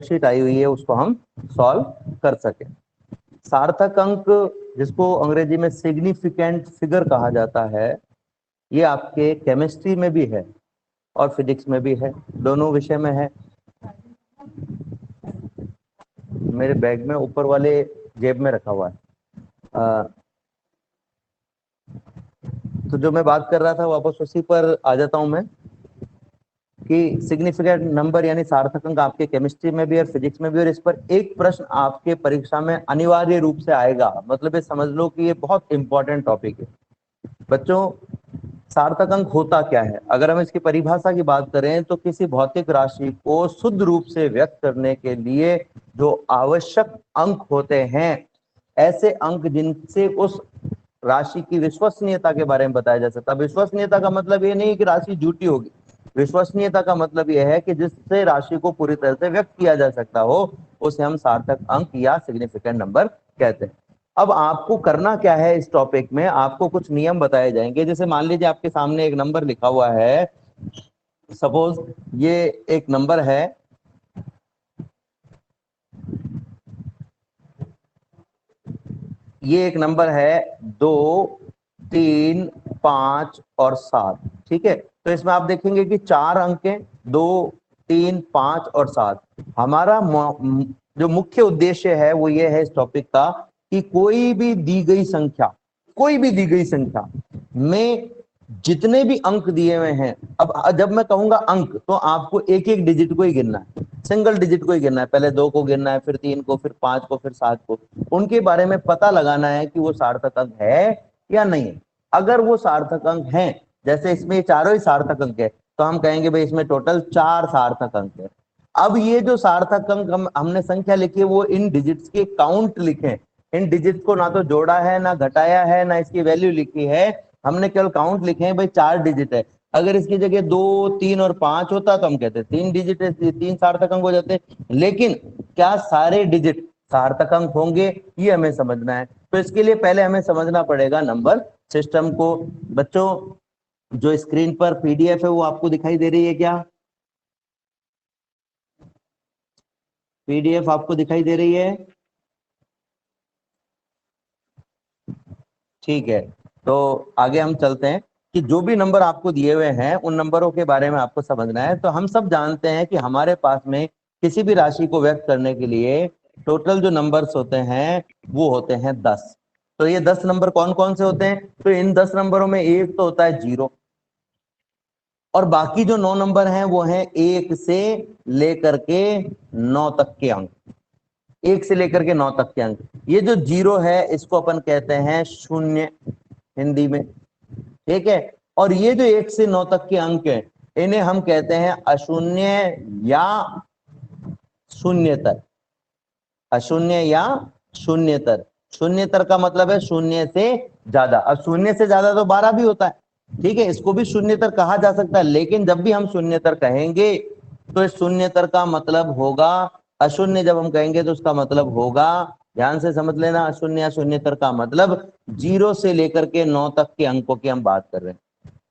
Sheet आई हुई है उसको हम सॉल्व कर सके। सार्थक अंक, जिसको अंग्रेजी में सिग्निफिकेंट फिगर कहा जाता है, ये आपके केमिस्ट्री में भी है और फिजिक्स में भी है, दोनों विषय में है। मेरे बैग में ऊपर वाले जेब में रखा हुआ है। तो जो मैं बात कर रहा था वापस उसी पर आ जाता हूं मैं, कि सिग्निफिकेंट नंबर यानी सार्थक अंक आपके केमिस्ट्री में भी और फिजिक्स में भी, और इस पर एक प्रश्न आपके परीक्षा में अनिवार्य रूप से आएगा। मतलब ये समझ लो कि ये बहुत इंपॉर्टेंट टॉपिक है। बच्चों, सार्थक अंक होता क्या है? अगर हम इसकी परिभाषा की बात करें तो किसी भौतिक राशि को शुद्ध रूप से व्यक्त करने के लिए जो आवश्यक अंक होते हैं, ऐसे अंक जिनसे उस राशि की विश्वसनीयता के बारे में बताया जा सकता है। विश्वसनीयता का मतलब ये नहीं कि राशि झूठी होगी, विश्वसनीयता का मतलब यह है कि जिससे राशि को पूरी तरह से व्यक्त किया जा सकता हो, उसे हम सार्थक अंक या सिग्निफिकेंट नंबर कहते हैं। अब आपको करना क्या है, इस टॉपिक में आपको कुछ नियम बताए जाएंगे। जैसे मान लीजिए आपके सामने एक नंबर लिखा हुआ है, सपोज ये एक नंबर है, ये एक नंबर है 2, 3, 5 और 7। ठीक है, तो इसमें आप देखेंगे कि 4 अंक हैं, 2, 3, 5 और 7। हमारा जो मुख्य उद्देश्य है वो ये है इस टॉपिक का कि कोई भी दी गई संख्या, कोई भी दी गई संख्या में जितने भी अंक दिए हुए हैं, अब जब मैं कहूंगा अंक तो आपको एक एक डिजिट को ही गिनना है, सिंगल डिजिट को ही गिनना है। पहले 2 को गिनना है, फिर 3 को, फिर 5 को, फिर 7 को। उनके बारे में पता लगाना है कि वो सार्थक अंक है या नहीं है। अगर वो सार्थक अंक हैं, जैसे इसमें ये चारों ही सार्थक अंक है, तो हम कहेंगे भाई इसमें टोटल 4 सार्थक अंक है। अब ये जो सार्थक अंक हमने संख्या लिखी है, वो इन डिजिट्स के काउंट लिखे। इन डिजिट्स को ना तो जोड़ा है, ना घटाया है, ना इसकी वैल्यू लिखी है, हमने केवल काउंट लिखे हैं। भाई 4 डिजिट है, अगर इसकी जगह 2, 3 और 5 होता तो हम कहते 3 डिजिट है, 3 सार्थक अंक हो जाते। लेकिन क्या सारे डिजिट सार्थक अंक होंगे, ये हमें समझना है। तो इसके लिए पहले हमें समझना पड़ेगा नंबर सिस्टम को। बच्चों, जो स्क्रीन पर पीडीएफ है वो आपको दिखाई दे रही है क्या? पीडीएफ आपको दिखाई दे रही है? ठीक है, तो आगे हम चलते हैं कि जो भी नंबर आपको दिए हुए हैं उन नंबरों के बारे में आपको समझना है। तो हम सब जानते हैं कि हमारे पास में किसी भी राशि को व्यक्त करने के लिए टोटल जो नंबर्स होते हैं वो होते हैं 10। तो ये 10 नंबर कौन कौन से होते हैं? तो इन 10 नंबरों में एक तो होता है 0, और बाकी जो 9 नंबर हैं वो हैं 1 से लेकर के 9 तक के अंक। 1 से लेकर के 9 तक के अंक। ये जो 0 है इसको अपन कहते हैं शून्य हिंदी में, ठीक है। और ये जो 1 से 9 तक के अंक हैं, इन्हें हम कहते हैं अशून्य या शून्यतर। अशून्य या शून्यतर। शून्यतर का मतलब है शून्य से ज्यादा। अब शून्य से ज्यादा तो 12 भी होता है, ठीक है, इसको भी शून्यतर कहा जा सकता है। लेकिन जब भी हम शून्यतर कहेंगे तो इस शून्यतर का मतलब होगा अशून्य। जब हम कहेंगे तो उसका मतलब होगा, ध्यान से समझ लेना, अशून्य या शून्यतर का मतलब 0 से लेकर के 9 तक के अंकों की हम बात कर रहे हैं।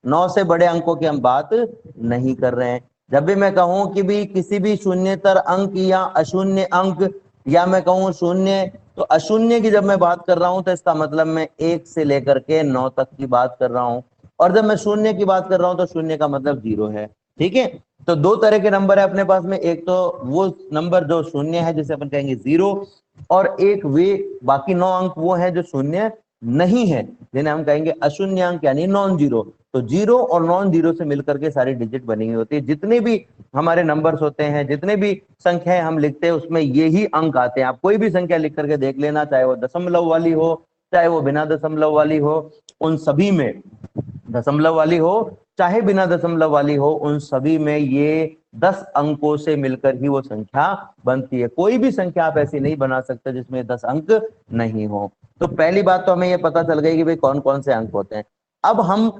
9 से बड़े अंकों की हम बात नहीं कर रहे हैं। जब भी मैं कहूं कि भी किसी भी शून्यतर अंक या अशून्य अंक, या मैं कहूं शून्य, तो अशून्य की जब मैं बात कर रहा हूं तो इसका मतलब मैं 1 से लेकर के 9 तक की बात कर रहा हूं। और जब मैं शून्य की बात कर रहा हूं तो शून्य का मतलब 0 है, ठीक है। तो 2 तरह के नंबर है अपने पास में, एक तो वो नंबर जो शून्य है जिसे अपन कहेंगे 0, और एक वे बाकी 9 अंक वो है जो शून्य नहीं है, जिन्हें हम कहेंगे अशून्य अंक यानी नॉन जीरो। तो 0 और नॉन जीरो से मिलकर के सारी डिजिट बनी हुई होती है। जितने भी हमारे नंबर्स होते हैं, जितने भी संख्याएं हम लिखते हैं, उसमें यही अंक आते हैं। आप कोई भी संख्या लिख करके देख लेना, चाहे वो दशमलव वाली हो, चाहे वो बिना दशमलव वाली हो, उन सभी में, दशमलव वाली हो चाहे बिना दशमलव वाली हो, उन सभी में ये 10 अंकों से मिलकर ही वो संख्या बनती है। कोई भी संख्या आप ऐसी नहीं बना सकते जिसमें 10 अंक नहीं हो। तो पहली बात तो हमें ये पता चल गई कि भाई कौन कौन से अंक होते हैं। अब हम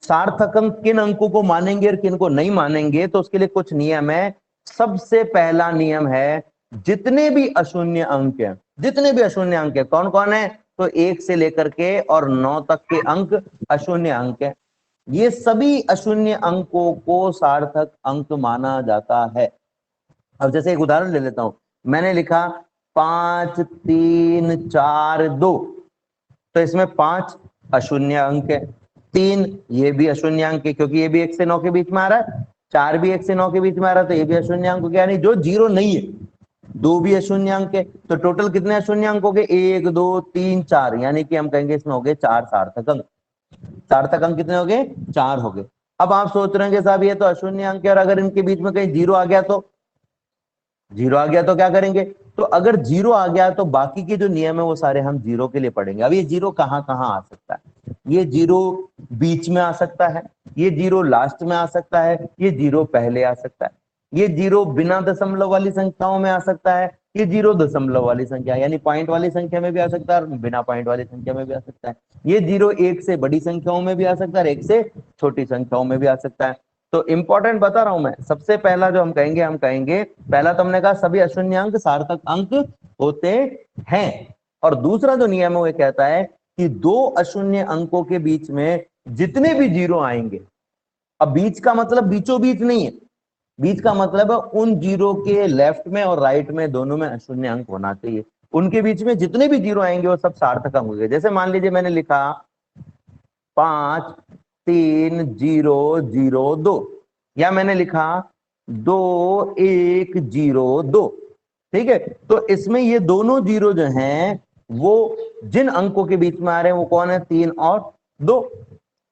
सार्थक अंक किन अंकों को मानेंगे और किन को नहीं मानेंगे, तो उसके लिए कुछ नियम है। सबसे पहला नियम है, जितने भी अशून्य अंक हैं, जितने भी अशून्य अंक है, कौन कौन है? तो 1 से लेकर के और 9 तक के अंक अशून्य अंक है। ये सभी अशून्य अंकों को सार्थक अंक माना जाता है। अब जैसे एक उदाहरण ले लेता हूं, मैंने लिखा 5 3 4 2, तो इसमें 5 अशून्य अंक है, 3 ये भी अशून्य अंक है क्योंकि ये भी 1 से 9 के बीच में आ रहा है, 4 भी 1 से 9 के बीच में आ रहा है, तो ये भी अशून्य अंक हो गया, यानी जो जीरो नहीं है, 2 भी अशून्य अंक है, तो टोटल कितने अशून्य अंक हो गए, 1 2 3 4, यानी कि हम कहेंगे इसमें हो गए 4 सार्थक अंक। सार्थक अंक कितने हो गए, 4 हो गए। अब आप सोच रहे हैं साहब ये तो अशून्य अंक है और अगर इनके बीच में कहीं जीरो आ गया तो, जीरो आ गया तो क्या करेंगे, तो अगर जीरो आ गया तो बाकी के जो नियम है वो सारे हम जीरो के लिए पढ़ेंगे। अब ये जीरो कहाँ कहाँ आ सकता है, ये जीरो बीच में आ सकता है, ये जीरो लास्ट में आ सकता है, ये जीरो पहले आ सकता है, ये जीरो बिना दशमलव वाली संख्याओं में आ सकता है, ये जीरो दशमलव वाली संख्या यानी पॉइंट वाली संख्या में भी आ सकता है और बिना पॉइंट वाली संख्या में भी आ सकता है, ये जीरो एक से बड़ी संख्याओं में भी आ सकता है और एक से छोटी संख्याओं में भी आ सकता है। तो इंपॉर्टेंट बता रहा हूं मैं, सबसे पहला जो हम कहेंगे पहला तो हमने कहा सभी अशून्य अंक सार्थक अंक होते हैं, और दूसरा जो नियम है वो कहता है कि दो अशून्य अंकों के बीच में जितने भी जीरो आएंगे, अब बीच का मतलब बीचों बीच नहीं है, बीच का मतलब है उन जीरो के लेफ्ट में और राइट में दोनों में अशून्य अंक होना चाहिए, उनके बीच में जितने भी जीरो आएंगे वो सब सार्थक अंक होंगे। जैसे मान लीजिए मैंने लिखा 5 3 0 0 2, या मैंने लिखा 2 1 0 2, ठीक है, तो इसमें ये दोनों जीरो जो हैं वो जिन अंकों के बीच में आ रहे हैं वो कौन है, 3 और 2,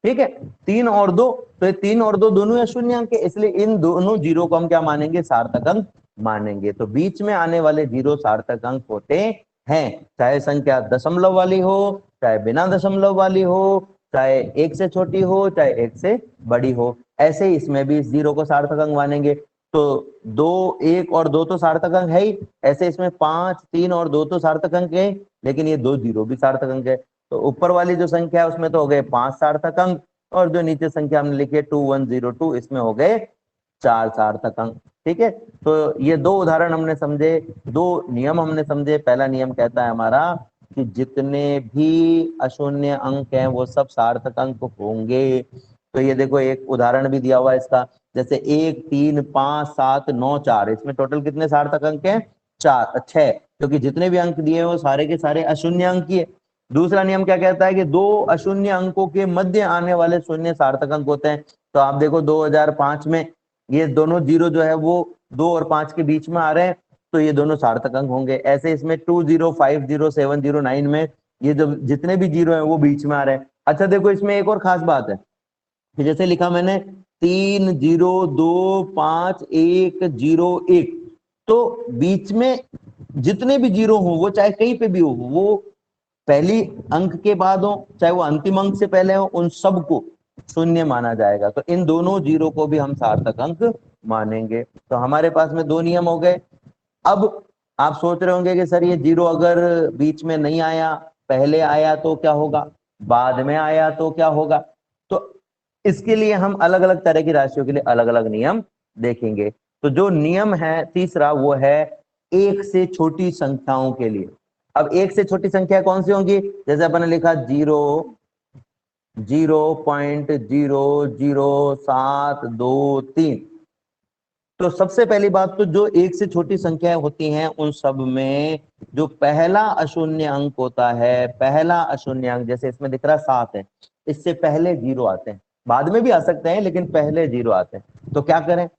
ठीक है, 3 और 2, तो ये 3 और 2 दोनों अशून्य अंक है, इसलिए इन दोनों जीरो को हम क्या मानेंगे, सार्थक अंक मानेंगे। तो बीच में आने वाले जीरो सार्थक अंक होते हैं, चाहे संख्या दशमलव वाली हो, चाहे बिना दशमलव वाली हो, चाहे एक से छोटी हो, चाहे एक से बड़ी हो, ऐसे ही इसमें भी इस जीरो को सार्थक अंक मानेंगे। तो 2 1 और 2 तो सार्थक अंक है ही, ऐसे इसमें 5 3 और 2 तो सार्थक अंक है, लेकिन ये 2 जीरो भी सार्थक अंक है, तो ऊपर वाली जो संख्या है उसमें तो हो गए 5 सार्थक अंक, और जो नीचे संख्या हमने लिखी है 2102 इसमें हो गए 4 सार्थक अंक, ठीक है। तो ये दो उदाहरण हमने समझे, दो नियम हमने समझे। पहला नियम कहता है हमारा कि जितने भी अशून्य अंक हैं वो सब सार्थक अंक होंगे। तो ये देखो एक उदाहरण भी दिया हुआ है इसका, जैसे 1 3 5 7 9 4, इसमें टोटल कितने सार्थक अंक हैं, 4 6, क्योंकि जितने भी अंक दिए हैं वो सारे के सारे अशून्य अंक ही है। दूसरा नियम क्या कहता है कि दो अशून्य अंकों के मध्य आने वाले शून्य सार्थक अंक होते हैं। तो आप देखो 2005 में ये दोनों जीरो जो है वो 2 और 5 के बीच में आ रहे हैं, तो ये दोनों सार्थक अंक होंगे। ऐसे इसमें 20 50 7 9 में ये जो जितने भी जीरो हैं वो बीच में आ रहे हैं। अच्छा देखो इसमें एक और खास बात है कि जैसे लिखा मैंने 3 0 2 5 1 0 1, तो बीच में जितने भी जीरो हो वो चाहे कहीं पे भी हो, वो पहली अंक के बाद हो चाहे वो अंतिम अंक से पहले हो, उन सबको शून्य माना जाएगा। तो इन दोनों जीरो को भी हम सार्थक अंक मानेंगे। तो हमारे पास में दो नियम हो गए। अब आप सोच रहे होंगे कि सर ये जीरो अगर बीच में नहीं आया, पहले आया तो क्या होगा, बाद में आया तो क्या होगा। तो इसके लिए हम अलग अलग तरह की राशियों के लिए अलग अलग नियम देखेंगे। तो जो नियम है तीसरा वो है एक से छोटी संख्याओं के लिए। अब एक से छोटी संख्या कौन सी होंगी, जैसे अपन ने लिखा 0 0.00723, तो सबसे पहली बात तो जो एक से छोटी संख्याएं होती हैं उन सब में जो पहला अशून्य अंक होता है, पहला अशून्य अंक जैसे इसमें दिख रहा 7 है, इससे पहले जीरो आते हैं, बाद में भी आ सकते हैं लेकिन पहले जीरो आते हैं। तो क्या करें,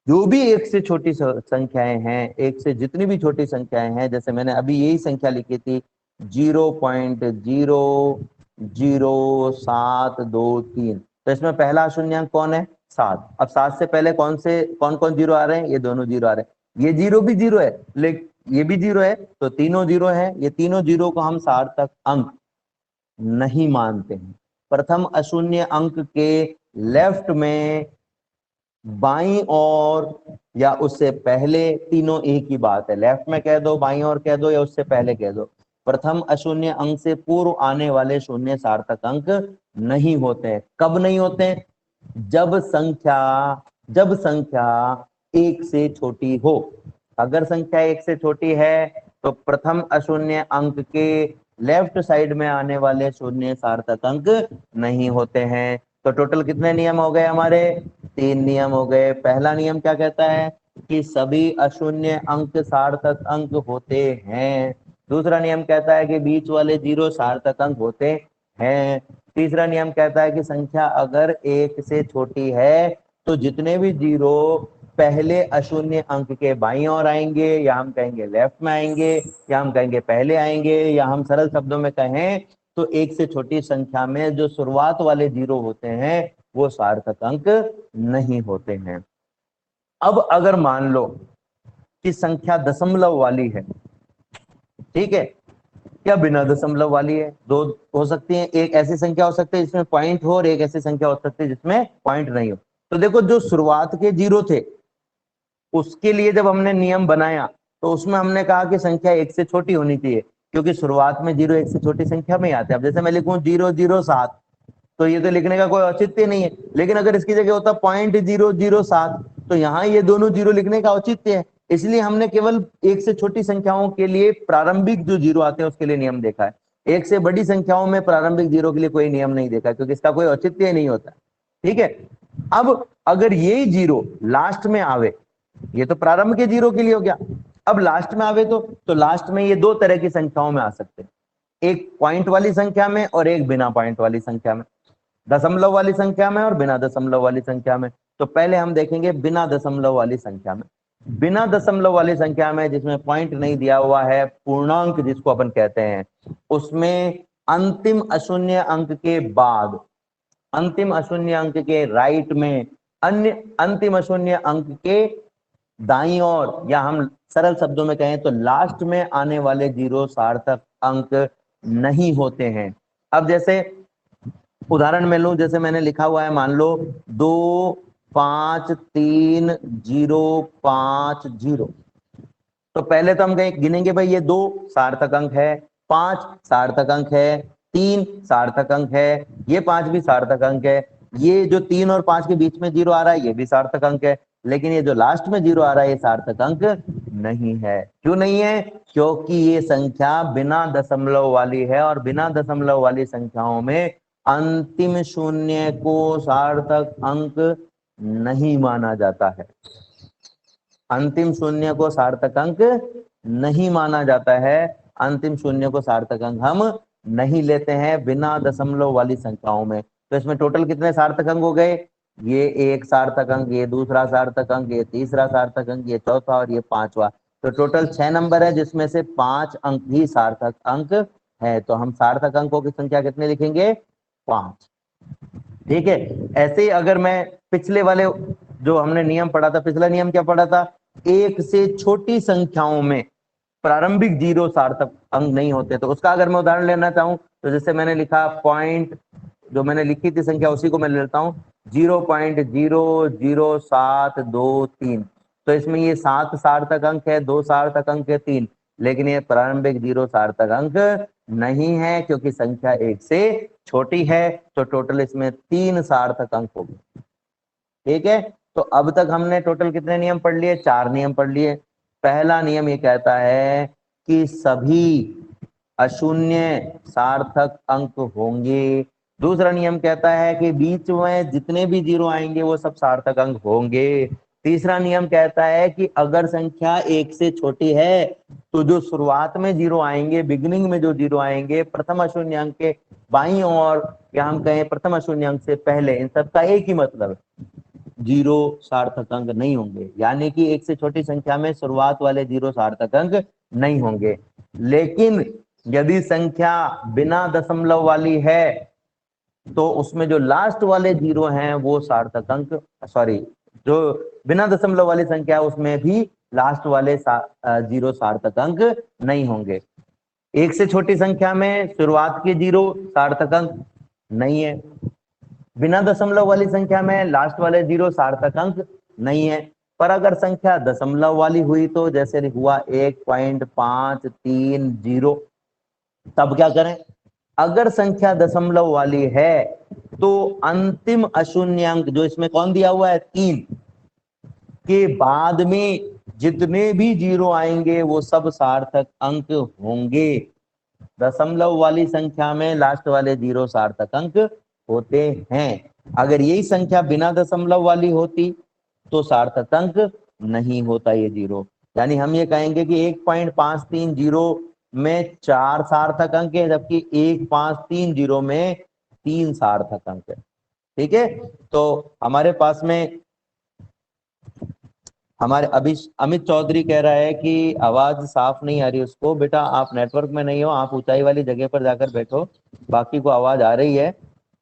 जो भी एक से छोटी संख्याएं हैं, एक से जितनी भी छोटी संख्याएं हैं, जैसे मैंने अभी यही संख्या लिखी थी 0.00723, तो इसमें पहला शून्यंक कौन है, 7। अब 7 से पहले कौन कौन जीरो आ रहे हैं, ये दोनों जीरो आ रहे हैं, ये जीरो भी जीरो है लेकिन ये भी जीरो है, तो तीनों जीरो है, ये तीनों जीरो को हम सार्थक अंक नहीं मानते हैं। प्रथम अशून्य अंक के लेफ्ट में बाईं ओर या उससे पहले, तीनों एक ही बात है, लेफ्ट में कह दो, बाईं ओर कह दो या उससे पहले कह दो, प्रथम अशून्य अंक से पूर्व आने वाले शून्य सार्थक अंक नहीं होते हैं। कब नहीं होते हैं, जब संख्या एक से छोटी हो। अगर संख्या एक से छोटी है तो प्रथम अशून्य अंक के लेफ्ट साइड में आने वाले शून्य सार्थक अंक नहीं होते हैं। तो टोटल कितने नियम हो गए हमारे, 3 नियम हो गए। पहला नियम क्या कहता है कि सभी अशून्य अंक सार्थक अंक होते हैं। दूसरा नियम कहता है कि बीच वाले जीरो सार्थक अंक होते हैं। तीसरा नियम कहता है कि संख्या अगर एक से छोटी है तो जितने भी जीरो पहले अशून्य अंक के बाईं ओर आएंगे, या हम कहेंगे लेफ्ट में आएंगे, या हम कहेंगे पहले आएंगे, या हम सरल शब्दों में कहें तो एक से छोटी संख्या में जो शुरुआत वाले जीरो होते हैं वो सार्थक अंक नहीं होते हैं। अब अगर मान लो कि संख्या दशमलव वाली है, ठीक है, या बिना दशमलव वाली है, दो हो सकती है। एक ऐसी संख्या हो सकती है जिसमें पॉइंट हो और एक ऐसी संख्या हो सकती है जिसमें पॉइंट नहीं हो। तो देखो जो शुरुआत के जीरो थे उसके लिए जब हमने नियम बनाया तो उसमें हमने कहा कि संख्या एक से छोटी होनी चाहिए, क्योंकि शुरुआत में जीरो एक से छोटी संख्या में ही आते हैं। अब जैसे मैं लिखूं 007 तो ये तो लिखने का कोई औचित्य नहीं है, लेकिन अगर इसकी जगह होता 0.007 तो यहाँ ये दोनों जीरो लिखने का औचित्य है। इसलिए हमने केवल एक से छोटी संख्याओं के लिए प्रारंभिक जो जीरो आते हैं उसके लिए नियम देखा है। एक से बड़ी संख्याओं में प्रारंभिक जीरो के लिए कोई नियम नहीं देखा, क्योंकि इसका कोई औचित्य नहीं होता। ठीक है, अब अगर ये जीरो लास्ट में आवे, ये तो प्रारंभ के जीरो के लिए हो गया, अब लास्ट में आवे तो लास्ट में ये दो तरह की संख्याओं में आ सकते हैं, एक पॉइंट वाली संख्या में और एक बिना पॉइंट वाली संख्या में, दशमलव वाली संख्या में और बिना दशमलव वाली संख्या में। तो पहले हम देखेंगे बिना दशमलव वाली संख्या में। बिना दशमलव वाली संख्या में जिसमें पॉइंट नहीं दिया हुआ है, पूर्णांक जिसको अपन कहते हैं, उसमें अंतिम अशून्य अंक के बाद, अंतिम अशून्य अंक के राइट में, अन्य अंतिम अशून्य अंक के दाईं ओर, या हम सरल शब्दों में कहें तो लास्ट में आने वाले जीरो सार्थक अंक नहीं होते हैं। अब जैसे उदाहरण में लूं, जैसे मैंने लिखा हुआ है, मान लो 25305 तो पहले तो हम गिनेंगे भाई ये 2 सार्थक अंक है, 5 सार्थक अंक है, 3 सार्थक अंक है, ये 5 भी सार्थक अंक है, ये जो 3 और 5 के बीच में जीरो आ रहा है ये भी सार्थक अंक है, लेकिन ये जो लास्ट में जीरो आ रहा है ये सार्थक अंक नहीं है। क्यों नहीं है? क्योंकि ये संख्या बिना दशमलव वाली है और बिना दशमलव वाली संख्याओं में अंतिम शून्य को सार्थक अंक नहीं माना जाता है। अंतिम शून्य को सार्थक अंक नहीं माना जाता है, अंतिम शून्य को सार्थक अंक हम नहीं लेते हैं बिना दशमलव वाली संख्याओं में। तो इसमें टोटल कितने सार्थक अंक हो गए? ये एक सार्थक अंक, ये दूसरा सार्थक अंक, ये तीसरा सार्थक अंक, ये चौथा और ये पांचवा। तो टोटल 6 नंबर है जिसमें से 5 अंक ही सार्थक अंक है। तो हम सार्थक अंकों की संख्या कितने लिखेंगे? 5। ठीक है, ऐसे ही अगर मैं पिछले वाले जो हमने नियम पढ़ा था, पिछला नियम क्या पढ़ा था? एक से छोटी संख्याओं में प्रारंभिक जीरो सार्थक अंक नहीं होते। तो उसका अगर मैं उदाहरण लेना चाहूं तो जैसे मैंने लिखा पॉइंट, जो मैंने लिखी थी संख्या उसी को मैं लेता हूं, 0.00723। तो इसमें ये 7 सार्थक अंक है, 2 सार्थक अंक है, 3, लेकिन ये प्रारंभिक जीरो सार्थक अंक नहीं है क्योंकि संख्या एक से छोटी है। तो टोटल इसमें 3 सार्थक अंक हो गए। ठीक है, तो अब तक हमने टोटल कितने नियम पढ़ लिए? 4 नियम पढ़ लिए। पहला नियम ये कहता है कि सभी अशून्य सार्थक अंक होंगे। दूसरा नियम कहता है कि बीच में जितने भी जीरो आएंगे वो सब सार्थक अंक होंगे। तीसरा नियम कहता है कि अगर संख्या एक से छोटी है तो जो शुरुआत में जीरो आएंगे, बिगिनिंग में जो जीरो आएंगे, प्रथम अशून्य अंक के बाईं ओर, या हम कहें प्रथम अशून्य अंक से पहले, इन सबका एक ही मतलब है, जीरो सार्थक अंक नहीं होंगे। यानी कि एक से छोटी संख्या में शुरुआत वाले जीरो सार्थक अंक नहीं होंगे। लेकिन यदि संख्या बिना दशमलव वाली है तो उसमें जो लास्ट वाले जीरो हैं वो सार्थक अंक, सॉरी, जो बिना दशमलव वाली संख्या है उसमें भी लास्ट वाले जीरो सार्थक अंक नहीं होंगे। एक से छोटी संख्या में शुरुआत के जीरो सार्थक अंक नहीं है, बिना दशमलव वाली संख्या में लास्ट वाले जीरो सार्थक अंक नहीं है। पर अगर संख्या दशमलव वाली हुई तो जैसे हुआ 1.530, तब क्या करें? अगर संख्या दशमलव वाली है तो अंतिम अशून्यांक जो इसमें कौन दिया हुआ है 3 के बाद में जितने भी जीरो आएंगे वो सब सार्थक अंक होंगे। दशमलव वाली संख्या में लास्ट वाले जीरो सार्थक अंक होते हैं। अगर यही संख्या बिना दशमलव वाली होती तो सार्थक अंक नहीं होता ये जीरो। यानी हम ये कहेंगे कि 1.530 में 4 सार्थक अंक है, जबकि 1530 में 3 सार्थक अंक है। ठीक है, तो हमारे पास में हमारे अभी अमित चौधरी कह रहा है कि आवाज साफ नहीं आ रही उसको। बेटा आप नेटवर्क में नहीं हो, आप ऊंचाई वाली जगह पर जाकर बैठो, बाकी को आवाज आ रही है,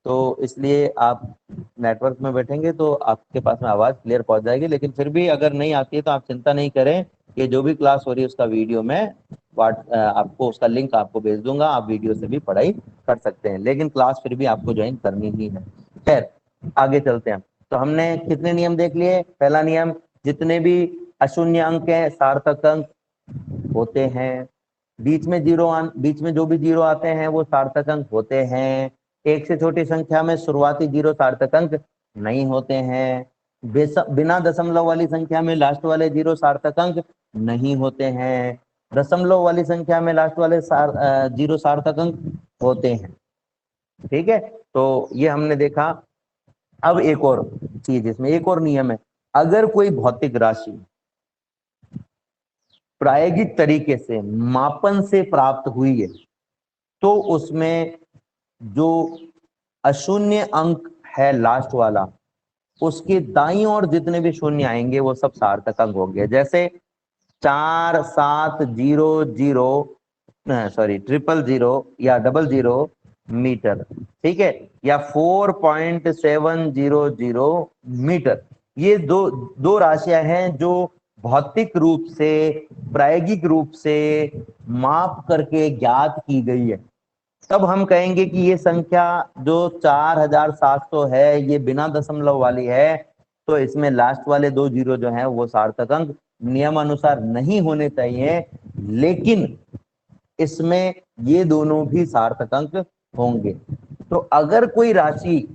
तो इसलिए आप नेटवर्क में बैठेंगे तो आपके पास में आवाज क्लियर पहुंच जाएगी। लेकिन फिर भी अगर नहीं आती है तो आप चिंता नहीं करें, कि जो भी क्लास हो रही है उसका वीडियो में आपको उसका लिंक आपको भेज दूंगा, आप वीडियो से भी पढ़ाई कर सकते हैं, लेकिन क्लास फिर भी आपको ज्वाइन करनी ही है। खैर आगे चलते हैं। तो हमने कितने नियम देख लिए। पहला नियम, जितने भी अशून्य अंक है सार्थक अंक होते हैं। बीच में जो भी जीरो आते हैं वो सार्थक अंक होते हैं। एक से छोटी संख्या में शुरुआती जीरो सार्थक अंक नहीं होते हैं। बिना दशमलव वाली संख्या में लास्ट वाले जीरो सार्थक अंक नहीं होते हैं। दशमलव वाली संख्या में लास्ट वाले जीरो सार्थक अंक होते हैं। ठीक है, तो ये हमने देखा। अब एक और चीज, इसमें एक और नियम है। अगर कोई भौतिक राशि प्रायोगिक तरीके से मापन से प्राप्त हुई है, तो उसमें जो अशून्य अंक है लास्ट वाला, उसके दाईं ओर जितने भी शून्य आएंगे वो सब सार्थक अंक होंगे। जैसे 4700 सॉरी 000 या 00 मीटर, ठीक है, या 4.700 मीटर। ये दो राशियां हैं जो भौतिक रूप से, प्रायोगिक रूप से माप करके ज्ञात की गई है। तब हम कहेंगे कि ये संख्या जो 4700 है, ये बिना दशमलव वाली है, तो इसमें लास्ट वाले दो जीरो जो हैं वो सार्थक अंक नियम अनुसार नहीं होने चाहिए, लेकिन इसमें ये दोनों भी सार्थक अंक होंगे। तो अगर कोई राशि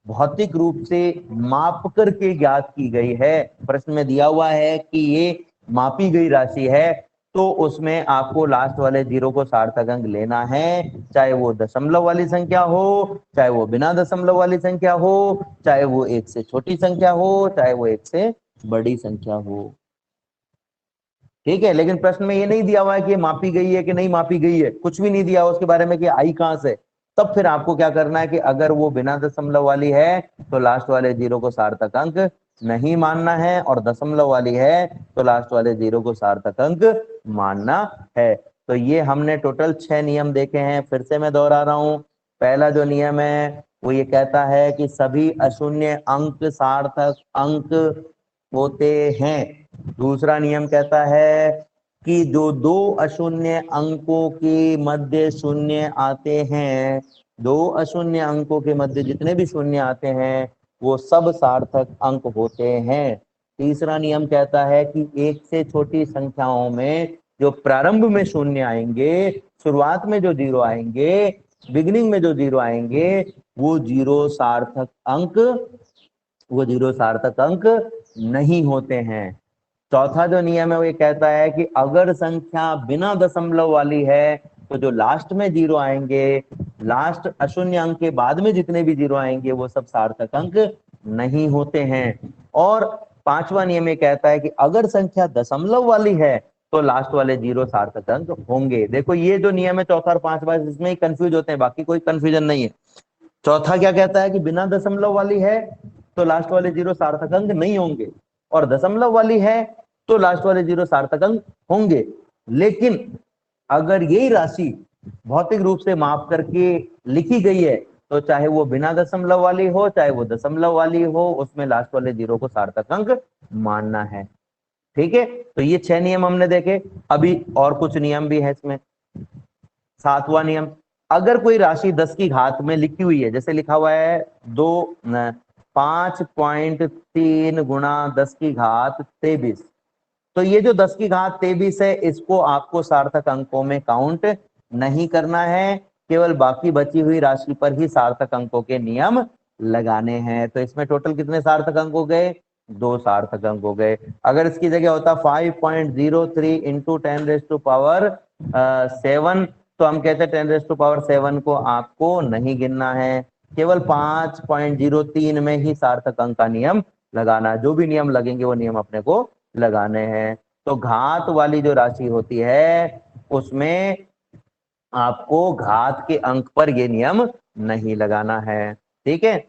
भौतिक रूप से माप करके ज्ञात की गई है, प्रश्न में दिया हुआ है कि ये मापी गई राशि है, तो उसमें आपको लास्ट वाले जीरो को सार्थक अंक लेना है, चाहे वो दशमलव वाली संख्या हो, चाहे वो बिना दशमलव वाली संख्या हो, चाहे वो एक से छोटी संख्या हो, चाहे वो एक से बड़ी संख्या हो। ठीक है, लेकिन प्रश्न में ये नहीं दिया हुआ है कि मापी गई है कि नहीं मापी गई है, कुछ भी नहीं दिया हुआ उसके बारे में कि आई कहां से। तब फिर आपको क्या करना है कि अगर वो बिना दशमलव वाली है तो लास्ट वाले जीरो को सार्थक अंक नहीं मानना है, और दशमलव वाली है तो लास्ट वाले जीरो को सार्थक अंक मानना है। तो ये हमने टोटल 6 नियम देखे हैं। फिर से मैं दोहरा रहा हूं। पहला जो नियम है वो ये कहता है कि सभी अशून्य अंक सार्थक अंक होते हैं। दूसरा नियम कहता है कि जो दो अशून्य अंकों के मध्य शून्य आते हैं, दो अशून्य अंकों के मध्य जितने भी शून्य आते हैं वो सब सार्थक अंक होते हैं। तीसरा नियम कहता है कि एक से छोटी संख्याओं में जो प्रारंभ में शून्य आएंगे, शुरुआत में जो जीरो आएंगे, बिगिनिंग में जो जीरो आएंगे, वो जीरो सार्थक अंक नहीं होते हैं। चौथा जो नियम है वो ये कहता है कि अगर संख्या बिना दशमलव वाली है तो जो लास्ट में जीरो आएंगे, लास्ट अशून्य अंक के बाद में जितने भी जीरो आएंगे वो सब सार्थक अंक नहीं होते हैं। और पांचवा नियम ये कहता है कि अगर संख्या दशमलव वाली है तो लास्ट वाले जीरो सार्थक अंक होंगे। देखो ये जो नियम है चौथा और पांचवा, इसमें ही कंफ्यूज होते हैं, बाकी कोई कंफ्यूजन नहीं है। चौथा क्या कहता है कि बिना दशमलव वाली है तो लास्ट वाले जीरो सार्थक अंक नहीं होंगे, और दशमलव वाली है तो लास्ट वाले जीरो सार्थक अंक होंगे। लेकिन अगर यही राशि भौतिक रूप से माप करके लिखी गई है तो चाहे वो बिना दशमलव वाली हो, चाहे वो दशमलव वाली हो, उसमें लास्ट वाले जीरो को सार्थक अंक मानना है। ठीक है, तो ये 6 नियम हमने देखे। अभी और कुछ नियम भी है इसमें। 7वां नियम, अगर कोई राशि 10 की घात में लिखी हुई है, जैसे लिखा हुआ है 5.3 गुणा 10 की घात 23, तो ये जो 10 की घात 23 है इसको आपको सार्थक अंकों में काउंट नहीं करना है, केवल बाकी बची हुई राशि पर ही सार्थक अंकों के नियम लगाने हैं। तो इसमें टोटल कितने सार्थक अंक हो गए? 2 सार्थक अंक हो गए। अगर इसकी जगह होता 5.03 इंटू 10⁻7, तो हम कहते हैं 10⁻7 को आपको नहीं गिनना है, केवल 5.03 में ही सार्थक अंक का नियम लगाना है। जो भी नियम लगेंगे वो नियम अपने को लगाने हैं। तो घात वाली जो राशि होती है उसमें आपको घात के अंक पर ये नियम नहीं लगाना है। ठीक है,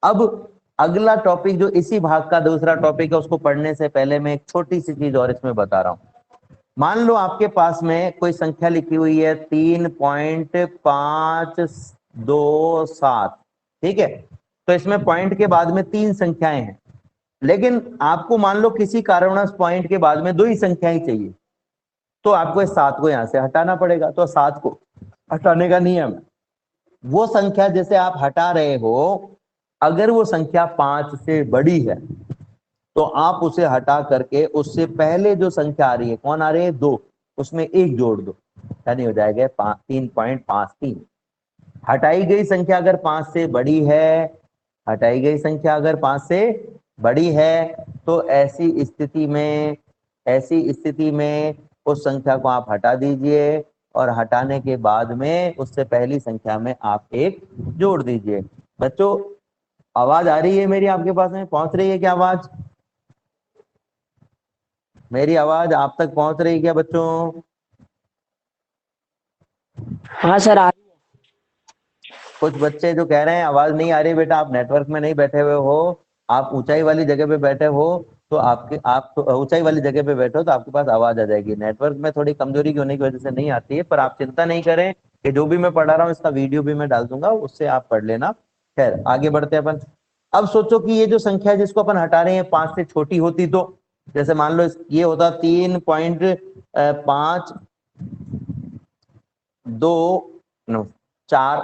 अब अगला टॉपिक जो इसी भाग का दूसरा टॉपिक है, उसको पढ़ने से पहले मैं एक छोटी सी चीज और इसमें बता रहा हूं। मान लो आपके पास में कोई संख्या लिखी हुई है 3.527, ठीक है, तो इसमें पॉइंट के बाद में 3 संख्याएं हैं, लेकिन आपको मान लो किसी कारणवश पॉइंट के बाद में 2 ही संख्याएं चाहिए, तो आपको इस 7 को यहां से हटाना पड़ेगा। तो 7 को हटाने का नियम है, वो संख्या जैसे आप हटा रहे हो, अगर वो संख्या 5 से बड़ी है तो आप उसे हटा करके उससे पहले जो संख्या आ रही है, कौन आ रही है, 2, उसमें 1 जोड़ दो, यानी हो जाएगा 3.53। हटाई गई संख्या अगर 5 से बड़ी है, हटाई गई संख्या अगर 5 से बड़ी है, तो ऐसी स्थिति में उस संख्या को आप हटा दीजिए, और हटाने के बाद में उससे पहली संख्या में आप 1 जोड़ दीजिए। बच्चों, आवाज आ रही है मेरी आपके पास में, पहुंच रही है क्या आवाज? मेरी आवाज आप तक पहुंच रही है क्या बच्चों? हाँ सर, आ रही है। कुछ बच्चे जो कह रहे हैं आवाज नहीं आ रही, बेटा आप नेटवर्क में नहीं बैठे हुए हो, आप ऊंचाई वाली जगह पे बैठे हो, तो आप ऊंचाई वाली जगह पे बैठो तो आपके पास आवाज आ जाएगी। नेटवर्क में थोड़ी कमजोरी होने की वजह से नहीं आती है, पर आप चिंता नहीं करें कि जो भी मैं पढ़ा रहा हूँ इसका वीडियो भी मैं डाल दूंगा, उससे आप पढ़ लेना। खैर, आगे बढ़ते हैं अपन। अब सोचो कि ये जो संख्या है जिसको अपन हटा रहे हैं 5 से छोटी होती, तो जैसे मान लो ये होता 3.524,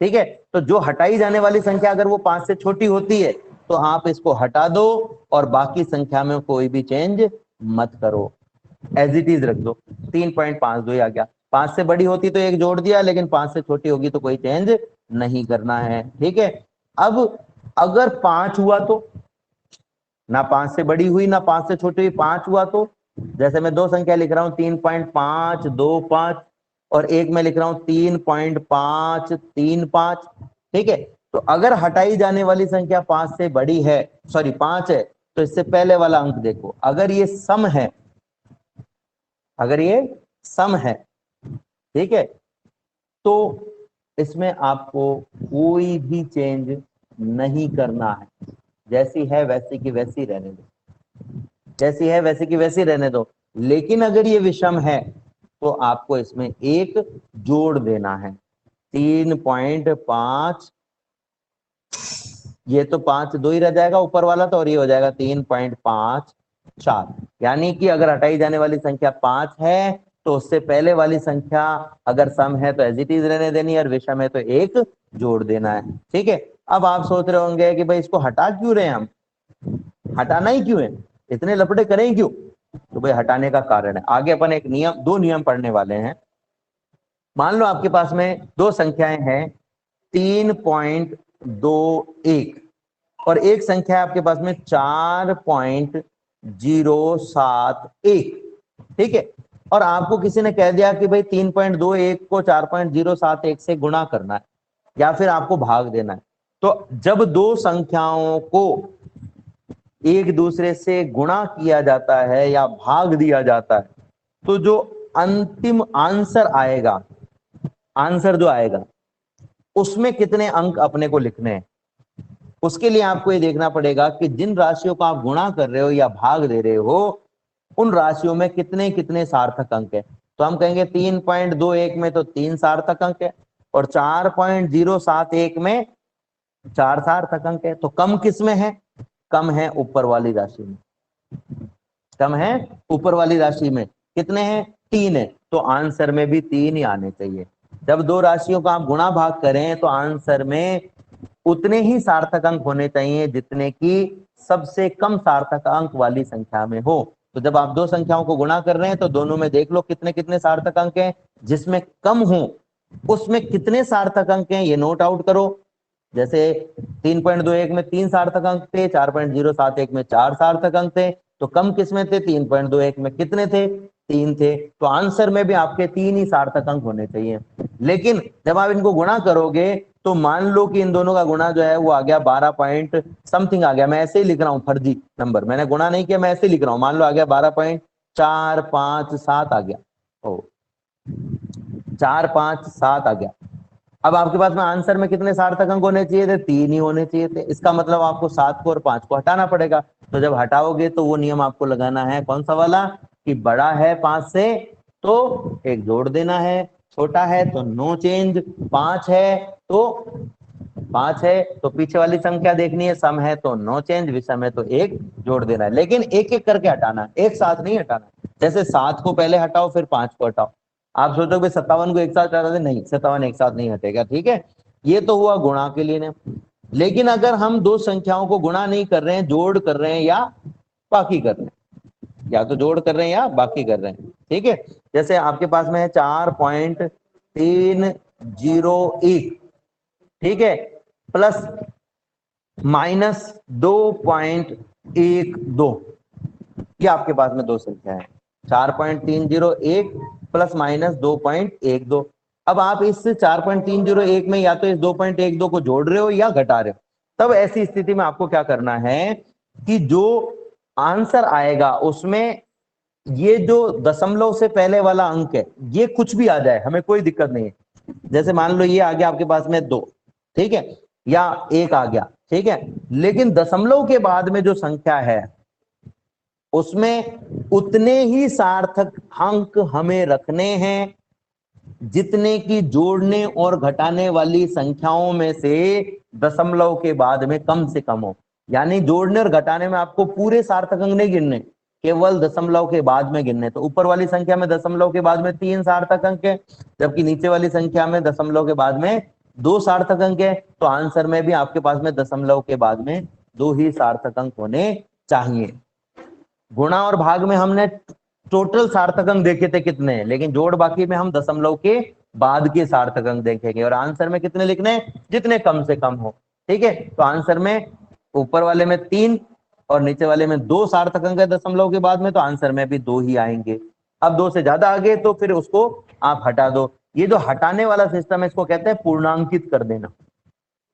ठीक है। तो जो हटाई जाने वाली संख्या अगर वो 5 से छोटी होती है तो आप इसको हटा दो और बाकी संख्या में कोई भी चेंज मत करो, एज इट इज रख दो। 3.52 आ गया। 5 से बड़ी होती तो 1 जोड़ दिया, लेकिन 5 से छोटी होगी तो कोई चेंज नहीं करना है। ठीक है, अब अगर 5 हुआ तो, ना 5 से बड़ी हुई ना 5 से छोटी हुई, 5 हुआ तो, जैसे मैं 2 संख्या लिख रहा हूं 3.525 और एक में लिख रहा हूं 3.535, ठीक है। तो अगर हटाई जाने वाली संख्या 5 से बड़ी है, सॉरी 5 है, तो इससे पहले वाला अंक देखो, अगर ये सम है, अगर ये सम है, ठीक है, तो इसमें आपको कोई भी चेंज नहीं करना है, जैसी है वैसी की वैसी रहने दो, जैसी है वैसी की वैसी रहने दो। लेकिन अगर ये विषम है तो आपको इसमें 1 जोड़ देना है। 3.5, ये तो 5 2 ही रह जाएगा ऊपर वाला तो, और ये हो जाएगा 3.54। यानी कि अगर हटाई जाने वाली संख्या 5 है तो उससे पहले वाली संख्या अगर सम है तो एज इट इज रहने देनी है, और विषम है तो 1 जोड़ देना है। ठीक है, अब आप सोच रहे होंगे कि भाई इसको हटा क्यों रहे हैं हम, हटाना ही क्यों है, इतने लफड़े करें क्यों? तो भाई हटाने का कारण है, आगे अपन एक नियम, 2 नियम पढ़ने वाले हैं। मान लो आपके पास में 2 संख्याएं हैं 3.21 और एक संख्या है आपके पास में 4.071, ठीक है। और आपको किसी ने कह दिया कि भाई 3.21 को 4.071 से गुणा करना है या फिर आपको भाग देना है। तो जब 2 संख्याओं को एक दूसरे से गुणा किया जाता है या भाग दिया जाता है, तो जो अंतिम आंसर आएगा, आंसर जो आएगा उसमें कितने अंक अपने को लिखने हैं, उसके लिए आपको ये देखना पड़ेगा कि जिन राशियों को आप गुणा कर रहे हो या भाग दे रहे हो उन राशियों में कितने कितने सार्थक अंक है। तो हम कहेंगे 3.21 में तो 3 सार्थक अंक है और 4.071 में 4 सार्थक अंक है। तो कम किस में है, कम है ऊपर वाली राशि में, कम है ऊपर वाली राशि में। कितने हैं, 3 है, तो आंसर में भी 3 ही आने चाहिए। जब 2 राशियों का आप गुणा भाग करें तो आंसर में उतने ही सार्थक अंक होने चाहिए जितने की सबसे कम सार्थक अंक वाली संख्या में हो। तो जब आप 2 संख्याओं को गुणा कर रहे हैं तो दोनों में देख लो कितने कितने सार्थक अंक हैं, जिसमें कम हो उसमें कितने सार्थक अंक हैं ये नोट आउट करो। जैसे 3.21 में 3 सार्थक अंक थे, 4.071 में 4 सार्थक अंक थे, तो कम किसमें थे, 3.21 में कितने थे, 3 थे। तो आंसर में भी आपके 3 ही सार्थक अंक होने चाहिए। लेकिन जब आप इनको गुणा करोगे तो मान लो कि इन दोनों का गुणा जो है वो आ गया 12 पॉइंट समथिंग आ गया, मैं ऐसे ही लिख रहा हूँ फर्जी नंबर, मैंने गुणा नहीं किया, मैं ऐसे ही लिख रहा हूँ, मान लो आ गया 12.457 आ गया, ओ 457 आ गया। अब आपके पास में आंसर में कितने सार्थक अंक होने चाहिए थे? 3 ही होने चाहिए थे। इसका मतलब आपको 7 को और 5 को हटाना पड़ेगा। तो जब हटाओगे तो वो नियम आपको लगाना है कौन सा वाला, कि बड़ा है 5 से तो एक जोड़ देना है, छोटा है तो नो चेंज, 5 है तो पीछे वाली संख्या देखनी है, सम है तो नो चेंज, विषम है तो एक जोड़ देना है। लेकिन एक एक करके हटाना है, एक साथ नहीं हटाना। जैसे 7 को पहले हटाओ फिर 5 को हटाओ। आप सोचोगे 57 को एक साथ हटा दे, नहीं 57 एक साथ नहीं हटेगा, ठीक है। ये तो हुआ गुणा के लिए ने। लेकिन अगर हम दो संख्याओं को गुणा नहीं कर रहे हैं, जोड़ कर रहे हैं या बाकी कर रहे हैं, या तो जोड़ कर रहे हैं या बाकी कर रहे हैं, ठीक है। जैसे आपके पास में है 4.301, ठीक है, प्लस -2.12, ये आपके पास में दो संख्या है, 4.301 प्लस -2.12। अब आप इस 4.301 में या तो इस 2.12 को जोड़ रहे हो या घटा रहे हो। तब ऐसी स्थिति में आपको क्या करना है कि जो आंसर आएगा उसमें ये जो दशमलव से पहले वाला अंक है ये कुछ भी आ जाए, हमें कोई दिक्कत नहीं है। जैसे मान लो ये आ गया आपके पास में 2, ठीक है, या 1 आ गया, ठीक है, लेकिन दशमलव के बाद में जो संख्या है उसमें उतने ही सार्थक अंक हमें रखने हैं जितने की जोड़ने और घटाने वाली संख्याओं में से दशमलव के बाद में कम से कम हो। यानी जोड़ने और घटाने में आपको पूरे सार्थक अंक नहीं गिनने, केवल दशमलव के बाद में गिनने। तो ऊपर वाली संख्या में दशमलव के बाद में 3 सार्थक अंक है, जबकि नीचे वाली संख्या में दशमलव के बाद में 2 सार्थक अंक है। तो आंसर में भी आपके पास में दशमलव के बाद में 2 ही सार्थक अंक होने चाहिए। गुणा और भाग में हमने टोटल सार्थक अंक देखे थे कितने, लेकिन जोड़ बाकी में हम दशमलव के बाद के सार्थक अंक देखेंगे। और आंसर में कितने लिखने, जितने कम से कम हो, ठीक है। तो आंसर में ऊपर वाले में 3 और नीचे वाले में 2 सार्थक अंक है दशमलव के बाद में, तो आंसर में भी 2 ही आएंगे। अब 2 से ज्यादा आगे तो फिर उसको आप हटा दो। ये जो हटाने वाला सिस्टम है इसको कहते हैं पूर्णांकित कर देना,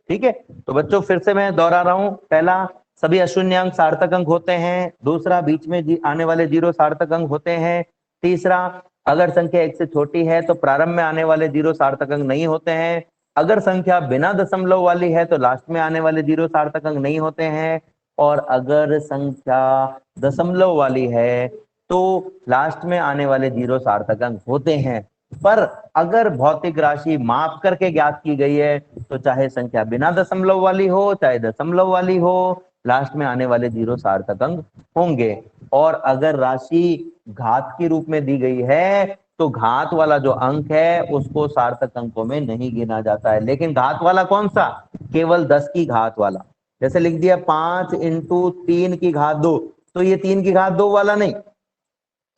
ठीक है। तो बच्चों फिर से मैं दोहरा रहा हूं, पहला सभी अशून्य अंक सार्थक अंक होते हैं, दूसरा बीच में आने वाले 0 सार्थक अंक होते हैं, तीसरा अगर संख्या 1 से छोटी है तो प्रारंभ में आने वाले 0 सार्थक अंक नहीं होते हैं, अगर संख्या बिना दशमलव वाली है तो लास्ट में आने वाले 0 सार्थक अंक नहीं होते हैं, और अगर संख्या दशमलव वाली है तो लास्ट में आने वाले 0 सार्थक अंक होते हैं। पर अगर भौतिक राशि माप करके ज्ञात की गई है तो चाहे संख्या बिना दशमलव वाली हो चाहे दशमलव वाली हो, लास्ट में आने वाले 0 सार्थक अंक होंगे। और अगर राशि घात के रूप में दी गई है तो घात वाला जो अंक है उसको सार्थक अंकों में नहीं गिना जाता है। लेकिन घात वाला कौन सा, केवल 10 की घात वाला। जैसे लिख दिया 5 × 3 की घात 2, तो ये 3 की घात 2 वाला नहीं,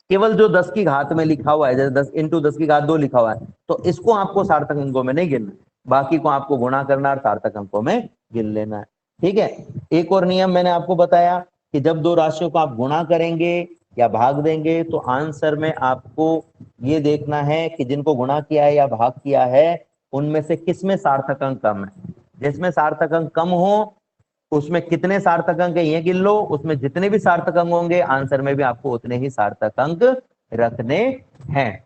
केवल जो 10 की घात में लिखा हुआ है, जैसे 10 × 10 की घात 2 लिखा हुआ है, तो इसको आपको सार्थक अंकों में नहीं गिनना, बाकी को आपको गुणा करना और सार्थक अंकों में गिन लेना है, ठीक है। एक और नियम मैंने आपको बताया कि जब दो राशियों को आप गुणा करेंगे या भाग देंगे तो आंसर में आपको ये देखना है कि जिनको गुणा किया है या भाग किया है उनमें से किसमें सार्थक अंक कम है। जिसमें सार्थक अंक कम हो उसमें कितने सार्थक अंक है ये गिन लो, उसमें जितने भी सार्थक अंक होंगे आंसर में भी आपको उतने ही सार्थक अंक रखने हैं।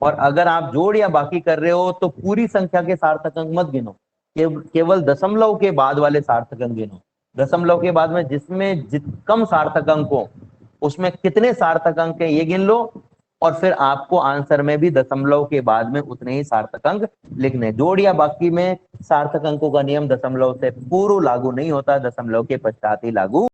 और अगर आप जोड़ या बाकी कर रहे हो तो पूरी संख्या के सार्थक अंक मत गिनो, केवल दशमलव के बाद वाले सार्थक अंक गिनो। दशमलव के बाद में जिसमें कम सार्थक अंक हो उसमें कितने सार्थक अंक है ये गिन लो, और फिर आपको आंसर में भी दशमलव के बाद में उतने ही सार्थक अंक लिखने। जोड़ या बाकी में सार्थक अंकों का नियम दशमलव से पूर्व लागू नहीं होता, दशमलव के पश्चात ही लागू